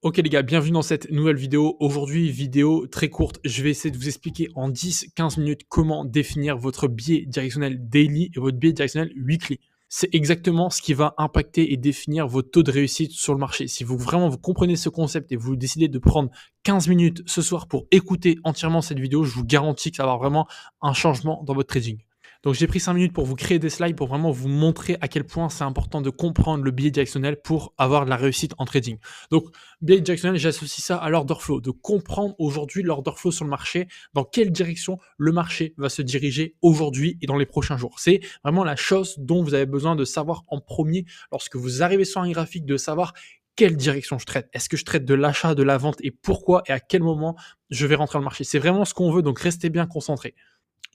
Ok les gars, bienvenue dans cette nouvelle vidéo. Aujourd'hui, vidéo très courte, je vais essayer de vous expliquer en 10-15 minutes comment définir votre biais directionnel daily et votre biais directionnel weekly. C'est exactement ce qui va impacter et définir vos taux de réussite sur le marché. Si vous vraiment vous comprenez ce concept et vous décidez de prendre 15 minutes ce soir pour écouter entièrement cette vidéo, je vous garantis que ça va avoir vraiment un changement dans votre trading. Donc j'ai pris 5 minutes pour vous créer des slides pour vraiment vous montrer à quel point c'est important de comprendre le biais directionnel pour avoir de la réussite en trading. Donc biais directionnel, j'associe ça à l'order flow, de comprendre aujourd'hui l'order flow sur le marché, dans quelle direction le marché va se diriger aujourd'hui et dans les prochains jours. C'est vraiment la chose dont vous avez besoin de savoir en premier lorsque vous arrivez sur un graphique, de savoir quelle direction je traite. Est-ce que je traite de l'achat, de la vente et pourquoi et à quel moment je vais rentrer dans le marché. C'est vraiment ce qu'on veut, donc restez bien concentrés.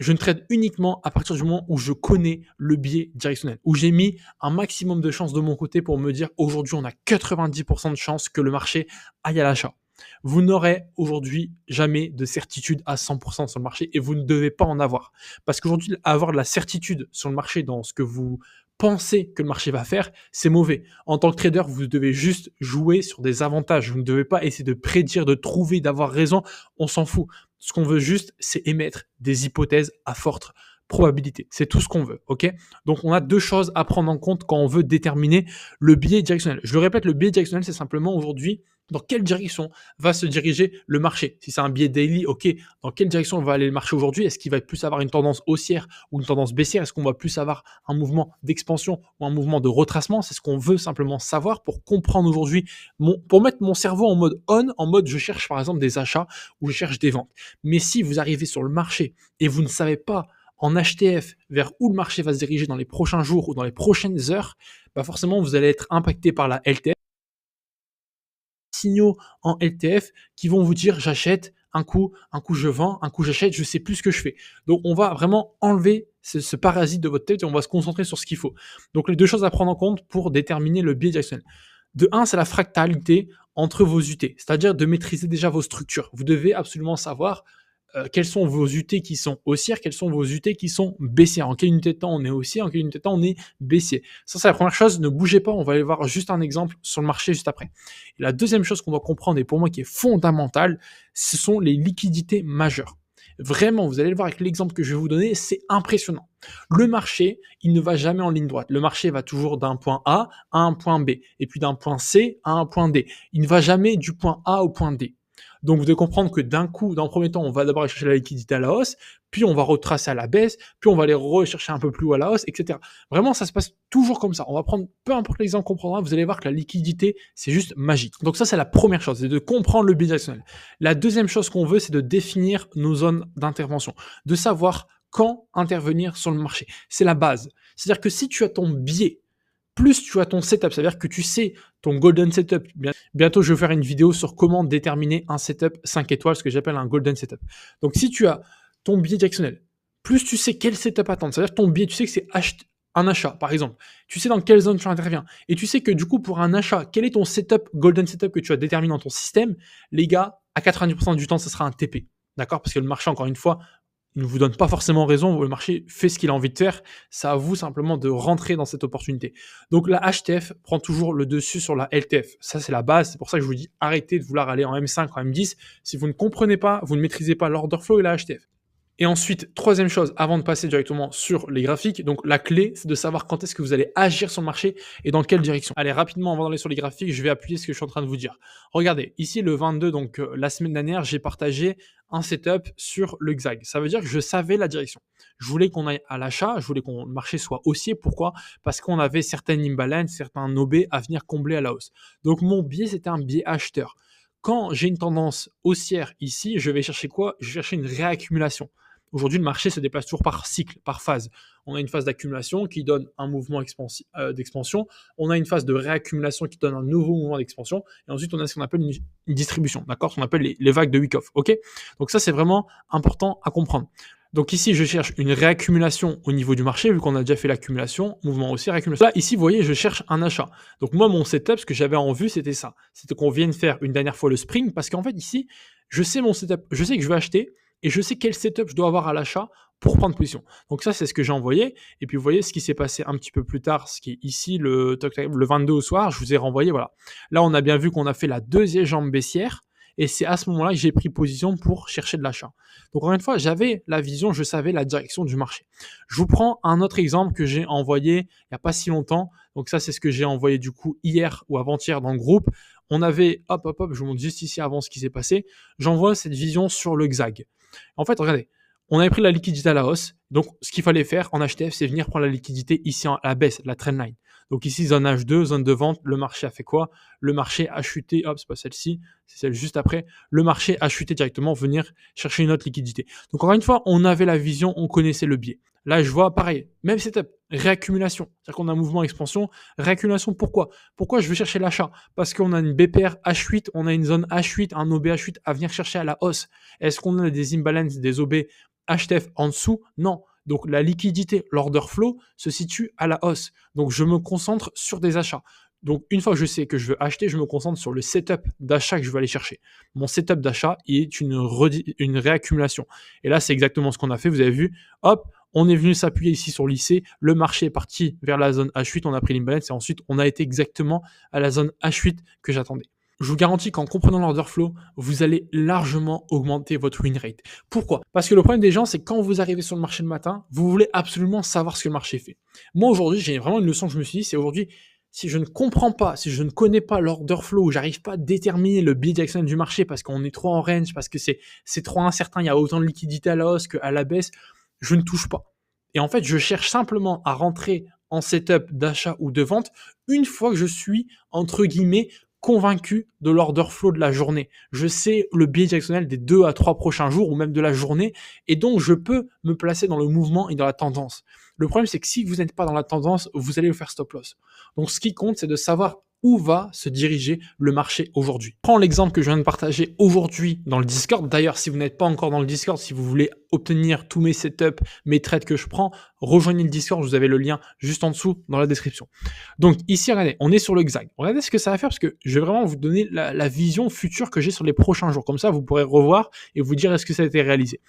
Je ne trade uniquement à partir du moment où je connais le biais directionnel, où j'ai mis un maximum de chances de mon côté pour me dire aujourd'hui on a 90% de chances que le marché aille à l'achat. Vous n'aurez aujourd'hui jamais de certitude à 100% sur le marché et vous ne devez pas en avoir. Parce qu'aujourd'hui, avoir de la certitude sur le marché dans ce que vous pensez que le marché va faire, c'est mauvais. En tant que trader, vous devez juste jouer sur des avantages. Vous ne devez pas essayer de prédire, de trouver, d'avoir raison. On s'en fout. Ce qu'on veut juste, c'est émettre des hypothèses à forte probabilité. C'est tout ce qu'on veut, ok? Donc, on a deux choses à prendre en compte quand on veut déterminer le biais directionnel. Je le répète, le biais directionnel, c'est simplement aujourd'hui dans quelle direction va se diriger le marché. Si c'est un biais daily, ok, dans quelle direction va aller le marché aujourd'hui? Est-ce qu'il va plus avoir une tendance haussière ou une tendance baissière? Est-ce qu'on va plus avoir un mouvement d'expansion ou un mouvement de retracement? C'est ce qu'on veut simplement savoir pour comprendre aujourd'hui, pour mettre mon cerveau en mode on, en mode je cherche par exemple des achats ou je cherche des ventes. Mais si vous arrivez sur le marché et vous ne savez pas en HTF vers où le marché va se diriger dans les prochains jours ou dans les prochaines heures, bah forcément vous allez être impacté par la LTF, signaux en LTF qui vont vous dire j'achète, un coup je vends, un coup j'achète, je sais plus ce que je fais. Donc on va vraiment enlever ce parasite de votre tête et on va se concentrer sur ce qu'il faut. Donc les deux choses à prendre en compte pour déterminer le biais directionnel. De 1, c'est la fractalité entre vos UT, c'est-à-dire de maîtriser déjà vos structures. Vous devez absolument savoir quelles sont vos UT qui sont haussières, quelles sont vos UT qui sont baissières. En quelle unité de temps on est haussier, en quelle unité de temps on est baissier. Ça, c'est la première chose. Ne bougez pas, on va aller voir juste un exemple sur le marché juste après. Et la deuxième chose qu'on doit comprendre, et pour moi qui est fondamentale, ce sont les liquidités majeures. Vraiment, vous allez le voir avec l'exemple que je vais vous donner, c'est impressionnant. Le marché, il ne va jamais en ligne droite. Le marché va toujours d'un point A à un point B, et puis d'un point C à un point D. Il ne va jamais du point A au point D. Donc, vous devez comprendre que d'un coup, dans le premier temps, on va d'abord aller chercher la liquidité à la hausse, puis on va retracer à la baisse, puis on va aller rechercher un peu plus haut à la hausse, etc. Vraiment, ça se passe toujours comme ça. On va prendre, peu importe l'exemple qu'on prendra, vous allez voir que la liquidité, c'est juste magique. Donc ça, c'est la première chose, c'est de comprendre le biais directionnel. La deuxième chose qu'on veut, c'est de définir nos zones d'intervention, de savoir quand intervenir sur le marché. C'est la base. C'est-à-dire que si tu as ton biais, plus tu as ton setup, c'est-à-dire que tu sais ton golden setup. Bientôt, je vais faire une vidéo sur comment déterminer un setup 5 étoiles, ce que j'appelle un golden setup. Donc, si tu as ton biais directionnel, plus tu sais quel setup attendre, c'est-à-dire ton biais, tu sais que c'est un achat, par exemple. Tu sais dans quelle zone tu interviens. Et tu sais que du coup, pour un achat, quel est ton setup, golden setup que tu as déterminé dans ton système? Les gars, à 90% du temps, ce sera un TP. D'accord? Parce que le marché, encore une fois, il ne vous donne pas forcément raison, le marché fait ce qu'il a envie de faire, c'est à vous simplement de rentrer dans cette opportunité. Donc la HTF prend toujours le dessus sur la LTF, ça c'est la base, c'est pour ça que je vous dis arrêtez de vouloir aller en M5 ou en M10, si vous ne comprenez pas, vous ne maîtrisez pas l'order flow et la HTF. Et ensuite, troisième chose, avant de passer directement sur les graphiques, donc la clé, c'est de savoir quand est-ce que vous allez agir sur le marché et dans quelle direction. Allez, rapidement, avant d'aller sur les graphiques, je vais appuyer ce que je suis en train de vous dire. Regardez, ici, le 22, donc la semaine dernière, j'ai partagé un setup sur le XAG. Ça veut dire que je savais la direction. Je voulais qu'on aille à l'achat, je voulais que le marché soit haussier. Pourquoi? Parce qu'on avait certaines imbalances, certains OB à venir combler à la hausse. Donc mon biais, c'était un biais acheteur. Quand j'ai une tendance haussière ici, je vais chercher quoi? Je vais chercher une réaccumulation. Aujourd'hui, le marché se déplace toujours par cycle, par phase. On a une phase d'accumulation qui donne un mouvement d'expansion. On a une phase de réaccumulation qui donne un nouveau mouvement d'expansion. Et ensuite, on a ce qu'on appelle une distribution, d'accord? Ce qu'on appelle les vagues de Wyckoff, ok? Donc ça, c'est vraiment important à comprendre. Donc ici, je cherche une réaccumulation au niveau du marché, vu qu'on a déjà fait l'accumulation, mouvement haussier, réaccumulation. Là, ici, vous voyez, je cherche un achat. Donc moi, mon setup, ce que j'avais en vue, c'était ça. C'était qu'on vienne faire une dernière fois le spring, parce qu'en fait, ici, je sais mon setup, je sais que je vais acheter, et je sais quel setup je dois avoir à l'achat pour prendre position. Donc ça, c'est ce que j'ai envoyé. Et puis vous voyez ce qui s'est passé un petit peu plus tard, ce qui est ici le 22 au soir, je vous ai renvoyé, voilà. Là, on a bien vu qu'on a fait la deuxième jambe baissière, et c'est à ce moment-là que j'ai pris position pour chercher de l'achat. Donc encore une fois, j'avais la vision, je savais la direction du marché. Je vous prends un autre exemple que j'ai envoyé il n'y a pas si longtemps. Donc ça, c'est ce que j'ai envoyé du coup hier ou avant-hier dans le groupe. On avait, je vous montre juste ici avant ce qui s'est passé. J'envoie cette vision sur le XAG. En fait, regardez, on avait pris la liquidité à la hausse. Donc, ce qu'il fallait faire en HTF, c'est venir prendre la liquidité ici à la baisse, la trendline. Donc ici, zone H2, zone de vente, le marché a fait quoi? Le marché a chuté, hop, c'est pas celle-ci, c'est celle juste après. Le marché a chuté directement, venir chercher une autre liquidité. Donc encore une fois, on avait la vision, on connaissait le biais. Là, je vois pareil, même setup, réaccumulation. C'est-à-dire qu'on a un mouvement expansion, réaccumulation. Pourquoi? Pourquoi je veux chercher l'achat? Parce qu'on a une BPR H8, on a une zone H8, un OB H8 à venir chercher à la hausse. Est-ce qu'on a des imbalances, des OB HTF en dessous? Non. Donc la liquidité, l'order flow se situe à la hausse. Donc je me concentre sur des achats. Donc une fois que je sais que je veux acheter, je me concentre sur le setup d'achat que je veux aller chercher. Mon setup d'achat est une réaccumulation. Et là, c'est exactement ce qu'on a fait. Vous avez vu, hop, on est venu s'appuyer ici sur l'IC, le marché est parti vers la zone H8, on a pris l'imbalance et ensuite on a été exactement à la zone H8 que j'attendais. Je vous garantis qu'en comprenant l'order flow, vous allez largement augmenter votre win rate. Pourquoi? Parce que le problème des gens, c'est que quand vous arrivez sur le marché le matin, vous voulez absolument savoir ce que le marché fait. Moi, aujourd'hui, j'ai vraiment une leçon que je me suis dit, c'est aujourd'hui, si je ne comprends pas, si je ne connais pas l'order flow, j'arrive pas à déterminer le biais directionnel du marché parce qu'on est trop en range, parce que c'est trop incertain, il y a autant de liquidité à la hausse qu'à la baisse, je ne touche pas. Et en fait, je cherche simplement à rentrer en setup d'achat ou de vente une fois que je suis, entre guillemets, convaincu de l'order flow de la journée. Je sais le biais directionnel des 2 à 3 prochains jours ou même de la journée et donc je peux me placer dans le mouvement et dans la tendance. Le problème, c'est que si vous n'êtes pas dans la tendance, vous allez le faire stop loss. Donc ce qui compte, c'est de savoir où va se diriger le marché aujourd'hui. Prends l'exemple que je viens de partager aujourd'hui dans le Discord. D'ailleurs, si vous n'êtes pas encore dans le Discord, si vous voulez obtenir tous mes setups, mes trades que je prends, rejoignez le Discord, vous avez le lien juste en dessous dans la description. Donc ici, regardez, on est sur le XAG. Regardez ce que ça va faire parce que je vais vraiment vous donner la vision future que j'ai sur les prochains jours. Comme ça, vous pourrez revoir et vous dire est-ce que ça a été réalisé.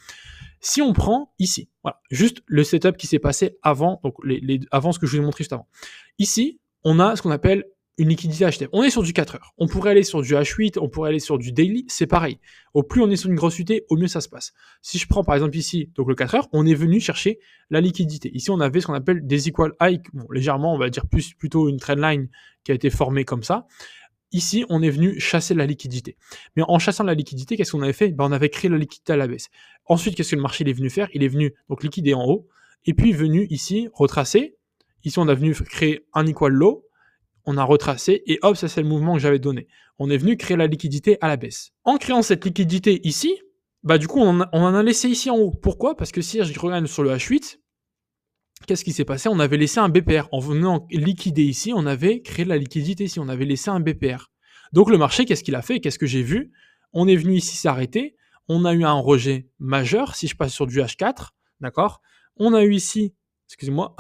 Si on prend ici, voilà, juste le setup qui s'est passé avant, donc avant ce que je vous ai montré juste avant. Ici, on a ce qu'on appelle une liquidité HTF. On est sur du 4 heures. On pourrait aller sur du H8, on pourrait aller sur du daily, c'est pareil. Au plus on est sur une grosse UT, au mieux ça se passe. Si je prends par exemple ici, donc le 4 heures, on est venu chercher la liquidité. Ici, on avait ce qu'on appelle des equal high, bon, légèrement, on va dire plutôt une trendline qui a été formée comme ça. Ici, on est venu chasser la liquidité. Mais en chassant la liquidité, qu'est-ce qu'on avait fait? On avait créé la liquidité à la baisse. Ensuite, qu'est-ce que le marché est venu faire? Il est venu donc liquider en haut, et puis venu ici retracer. Ici, on a venu créer un equal low, on a retracé, et hop, ça c'est le mouvement que j'avais donné. On est venu créer la liquidité à la baisse. En créant cette liquidité ici, du coup, on en a laissé ici en haut. Pourquoi? Parce que si je regarde sur le H8, qu'est-ce qui s'est passé? On avait laissé un BPR. En venant liquider ici, on avait créé de la liquidité ici. On avait laissé un BPR. Donc le marché, qu'est-ce qu'il a fait? Qu'est-ce que j'ai vu? On est venu ici s'arrêter. On a eu un rejet majeur. Si je passe sur du H4, d'accord? On a eu ici, excusez-moi,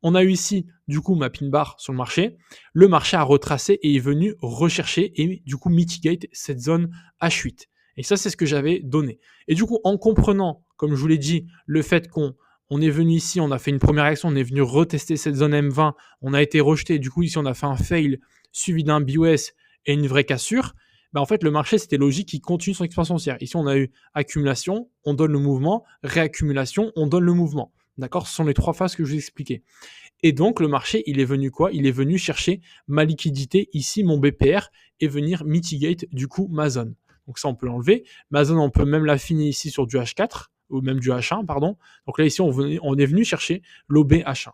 on a eu ici, du coup, ma pin bar sur le marché. Le marché a retracé et est venu rechercher et du coup mitigate cette zone H8. Et ça, c'est ce que j'avais donné. Et du coup, en comprenant, comme je vous l'ai dit, le fait qu'on est venu ici, on a fait une première action, on est venu retester cette zone M20, on a été rejeté, du coup ici on a fait un fail suivi d'un BOS et une vraie cassure, en fait le marché c'était logique qu'il continue son expansion haussière. Ici on a eu accumulation, on donne le mouvement, réaccumulation, on donne le mouvement. D'accord? Ce sont les 3 phases que je vous ai expliquées. Et donc le marché il est venu quoi? Il est venu chercher ma liquidité, ici mon BPR, et venir mitigate du coup ma zone. Donc ça on peut l'enlever. Ma zone on peut même la finir ici sur du H4, ou même du H1, pardon. Donc là, ici, on est venu chercher l'OB H1.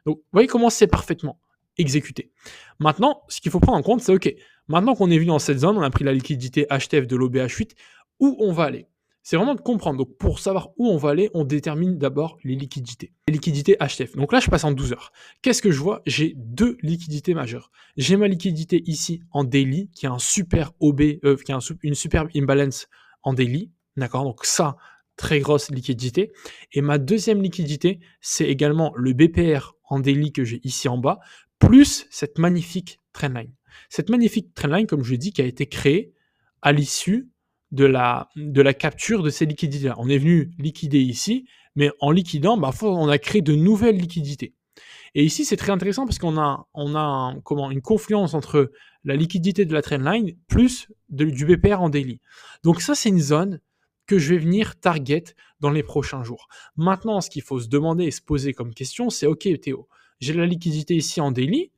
Donc, vous voyez comment c'est parfaitement exécuté. Maintenant, ce qu'il faut prendre en compte, c'est OK, maintenant qu'on est venu dans cette zone, on a pris la liquidité HTF de l'OB H8, où on va aller? C'est vraiment de comprendre. Donc, pour savoir où on va aller, on détermine d'abord les liquidités. Les liquidités HTF. Donc là, je passe en 12 heures. Qu'est-ce que je vois? J'ai 2 liquidités majeures. J'ai ma liquidité ici en daily, qui a un super OB, qui a une superbe imbalance en daily. D'accord? Donc ça, très grosse liquidité. Et ma deuxième liquidité, c'est également le BPR en daily que j'ai ici en bas, plus cette magnifique trendline. Cette magnifique trendline, comme je l'ai dit, qui a été créée à l'issue de la capture de ces liquidités-là. On est venu liquider ici, mais en liquidant, on a créé de nouvelles liquidités. Et ici, c'est très intéressant parce qu'on a, une confluence entre la liquidité de la trendline plus du BPR en daily. Donc ça, c'est une zone que je vais venir target dans les prochains jours. Maintenant, ce qu'il faut se demander et se poser comme question, c'est OK Théo, j'ai la liquidité ici en daily,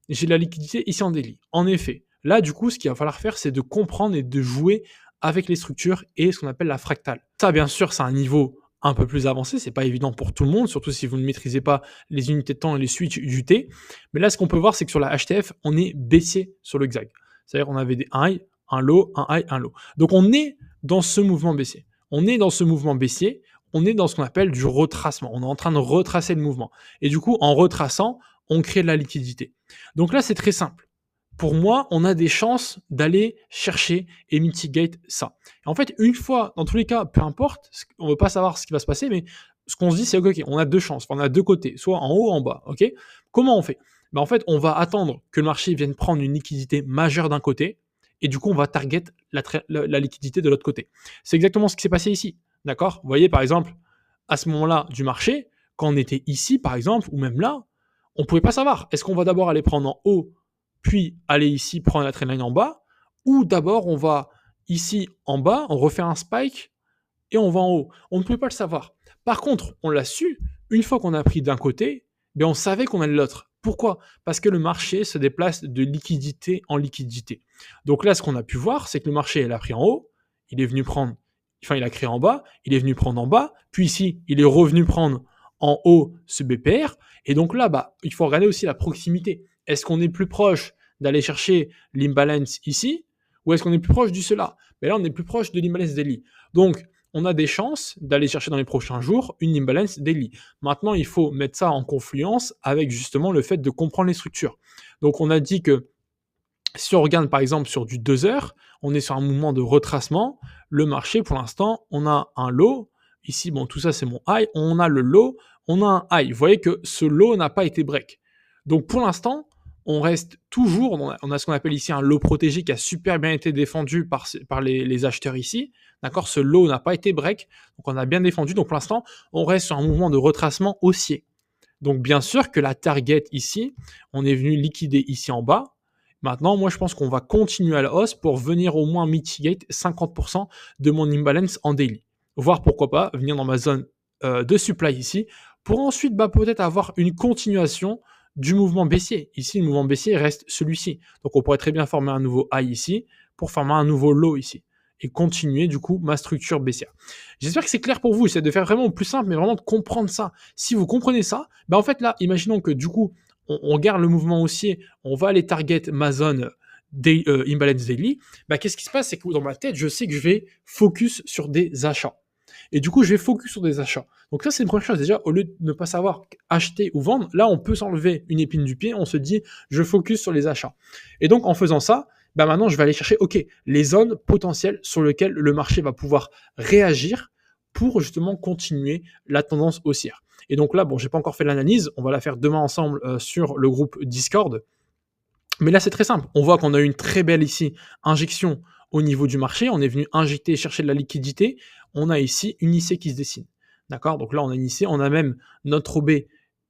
j'ai la liquidité ici en daily. En effet, là, du coup, ce qu'il va falloir faire, c'est de comprendre et de jouer avec les structures et ce qu'on appelle la fractale. Ça, bien sûr, c'est un niveau un peu plus avancé, c'est pas évident pour tout le monde, surtout si vous ne maîtrisez pas les unités de temps et les switches du T. Mais là, ce qu'on peut voir, c'est que sur la HTF, on est baissier sur le XAG. C'est-à-dire qu'on avait des high, un low, un high, un low. Donc on est dans ce mouvement baissier. On est dans ce mouvement baissier, on est dans ce qu'on appelle du retracement. On est en train de retracer le mouvement. Et du coup, en retraçant, on crée de la liquidité. Donc là, c'est très simple. Pour moi, on a des chances d'aller chercher et mitigate ça. Et en fait, une fois, dans tous les cas, peu importe, on ne veut pas savoir ce qui va se passer, mais ce qu'on se dit, c'est OK, on a deux chances, on a deux côtés, soit en haut ou en bas. OK. Comment on fait? En fait, on va attendre que le marché vienne prendre une liquidité majeure d'un côté, et du coup, on va target la liquidité de l'autre côté. C'est exactement ce qui s'est passé ici. D'accord? Vous voyez, par exemple, à ce moment-là du marché, quand on était ici, par exemple, ou même là, on ne pouvait pas savoir. Est-ce qu'on va d'abord aller prendre en haut, puis aller ici prendre la trendline en bas, ou d'abord on va ici en bas, on refait un spike et on va en haut. On ne pouvait pas le savoir. Par contre, on l'a su, une fois qu'on a pris d'un côté, on savait qu'on allait de l'autre. Pourquoi? Parce que le marché se déplace de liquidité en liquidité. Donc là, ce qu'on a pu voir, c'est que le marché, il a pris en haut, il est venu prendre, il a créé en bas, il est venu prendre en bas, puis ici, il est revenu prendre en haut ce BPR, et donc là, il faut regarder aussi la proximité. Est-ce qu'on est plus proche d'aller chercher l'imbalance ici, ou est-ce qu'on est plus proche du cela? Mais là, on est plus proche de l'imbalance daily. Donc, on a des chances d'aller chercher dans les prochains jours une imbalance daily. Maintenant, il faut mettre ça en confluence avec justement le fait de comprendre les structures. Donc, on a dit que si on regarde par exemple sur du 2 heures, on est sur un mouvement de retracement. Le marché, pour l'instant, on a un low. Ici, tout ça, c'est mon high. On a le low, on a un high. Vous voyez que ce low n'a pas été break. Donc, pour l'instant, on reste toujours, on a ce qu'on appelle ici un low protégé qui a super bien été défendu par les acheteurs ici. D'accord? Ce low n'a pas été break. Donc, on a bien défendu. Donc, pour l'instant, on reste sur un mouvement de retracement haussier. Donc, bien sûr que la target ici, on est venu liquider ici en bas. Maintenant, moi, je pense qu'on va continuer à la hausse pour venir au moins mitigate 50% de mon imbalance en daily. Voire pourquoi pas venir dans ma zone de supply ici pour ensuite peut-être avoir une continuation du mouvement baissier. Ici, le mouvement baissier reste celui-ci. Donc, on pourrait très bien former un nouveau high ici pour former un nouveau low ici et continuer du coup ma structure baissière. J'espère que c'est clair pour vous. C'est de faire vraiment au plus simple, mais vraiment de comprendre ça. Si vous comprenez ça, en fait là, imaginons que du coup, on garde le mouvement haussier, on va aller target ma zone imbalance daily. Qu'est-ce qui se passe? C'est que dans ma tête, je sais que je vais focus sur des achats. Et du coup, je vais focus sur des achats. Donc ça, c'est une première chose. Déjà, au lieu de ne pas savoir acheter ou vendre, là, on peut s'enlever une épine du pied. On se dit, je focus sur les achats. Et donc, en faisant ça, maintenant, je vais aller chercher, les zones potentielles sur lesquelles le marché va pouvoir réagir pour justement continuer la tendance haussière. Et donc là, j'ai pas encore fait l'analyse. On va la faire demain ensemble sur le groupe Discord. Mais là, c'est très simple. On voit qu'on a eu une très belle ici injection au niveau du marché. On est venu injecter, chercher de la liquidité. On a ici une IC qui se dessine. D'accord? Donc là, on a une IC. On a même notre OB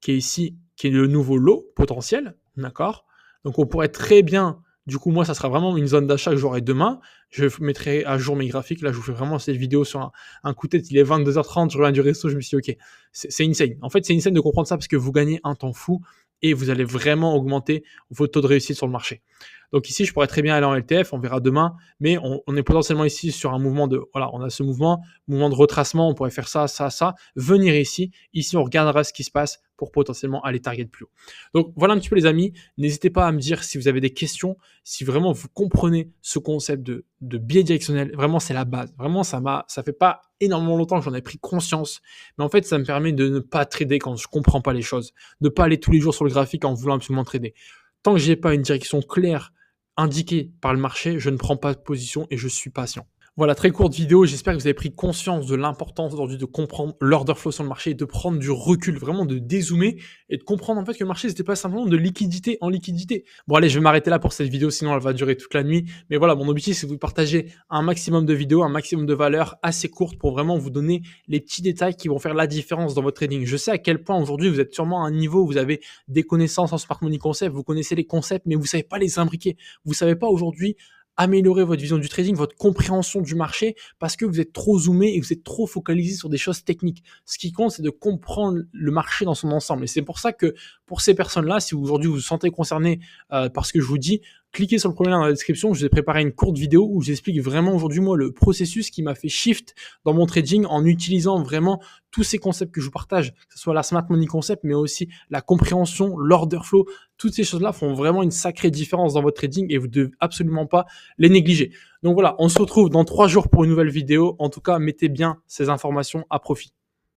qui est ici, qui est le nouveau lot potentiel. D'accord? Donc on pourrait très bien, du coup, moi, ça sera vraiment une zone d'achat que j'aurai demain. Je mettrai à jour mes graphiques. Là, je vous fais vraiment cette vidéo sur un coup de tête. Il est 22h30. Je reviens du resto. Je me suis dit, OK, c'est insane. En fait, c'est insane de comprendre ça parce que vous gagnez un temps fou et vous allez vraiment augmenter vos taux de réussite sur le marché. Donc ici, je pourrais très bien aller en LTF, on verra demain, mais on est potentiellement ici sur un mouvement on a ce mouvement de retracement, on pourrait faire ça, venir ici, on regardera ce qui se passe pour potentiellement aller target plus haut. Donc voilà un petit peu les amis, n'hésitez pas à me dire si vous avez des questions, si vraiment vous comprenez ce concept de biais directionnel, vraiment c'est la base, vraiment ça fait pas énormément longtemps que j'en ai pris conscience, mais en fait ça me permet de ne pas trader quand je comprends pas les choses, de pas aller tous les jours sur le graphique en voulant absolument trader. Tant que j'ai pas une direction claire indiquée par le marché, je ne prends pas de position et je suis patient. Voilà, très courte vidéo. J'espère que vous avez pris conscience de l'importance aujourd'hui de comprendre l'order flow sur le marché et de prendre du recul, vraiment de dézoomer et de comprendre en fait que le marché, c'était pas simplement de liquidité en liquidité. Bon, allez, je vais m'arrêter là pour cette vidéo, sinon elle va durer toute la nuit. Mais voilà, mon objectif, c'est de vous partager un maximum de vidéos, un maximum de valeurs assez courtes pour vraiment vous donner les petits détails qui vont faire la différence dans votre trading. Je sais à quel point aujourd'hui vous êtes sûrement à un niveau où vous avez des connaissances en smart money concept, vous connaissez les concepts, mais vous savez pas les imbriquer. Vous savez pas aujourd'hui améliorer votre vision du trading, votre compréhension du marché, parce que vous êtes trop zoomé et vous êtes trop focalisé sur des choses techniques. Ce qui compte, c'est de comprendre le marché dans son ensemble. Et c'est pour ça que pour ces personnes-là, si aujourd'hui vous vous sentez concerné par ce que je vous dis, cliquez sur le premier lien dans la description. Je vous ai préparé une courte vidéo où j'explique vraiment aujourd'hui moi le processus qui m'a fait shift dans mon trading en utilisant vraiment tous ces concepts que je vous partage, que ce soit la smart money concept, mais aussi la compréhension, l'order flow. Toutes ces choses-là font vraiment une sacrée différence dans votre trading et vous ne devez absolument pas les négliger. Donc voilà, on se retrouve dans 3 jours pour une nouvelle vidéo. En tout cas, mettez bien ces informations à profit.